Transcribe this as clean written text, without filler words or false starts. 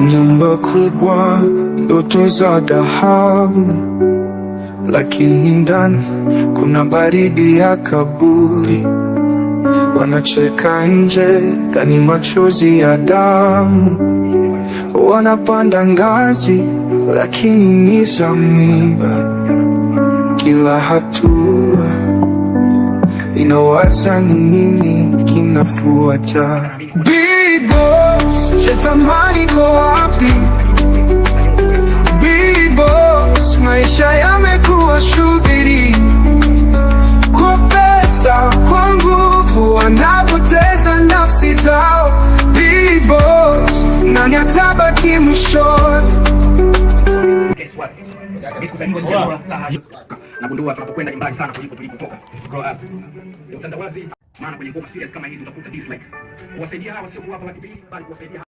Nyumba kubwa, ndoto za dhahabu, lakini ndani kuna baridi ya kaburi. Wanacheka nje, ndani machozi ya damu. Wanapanda ngazi, lakini ni za miba. Kila hatua inawaza ni nini kinafuata. Big Boss, je, thamani iko wapi? Big Boss, maisha yamekuwa shughuli. Kwa pesa, kwa nguvu, wanapoteza nafsi zao. Big Boss, nani atabaki mwishoni? Nagundua tunapokwenda ni mbali sana kuliko tulipotoka. Grow up. Ndio utandawazi, maana kwenye ngoma serious kama hizi utakuta dislike. Kuwasaidia hawa sio kuwapa laki mbili, bali kuwasaidia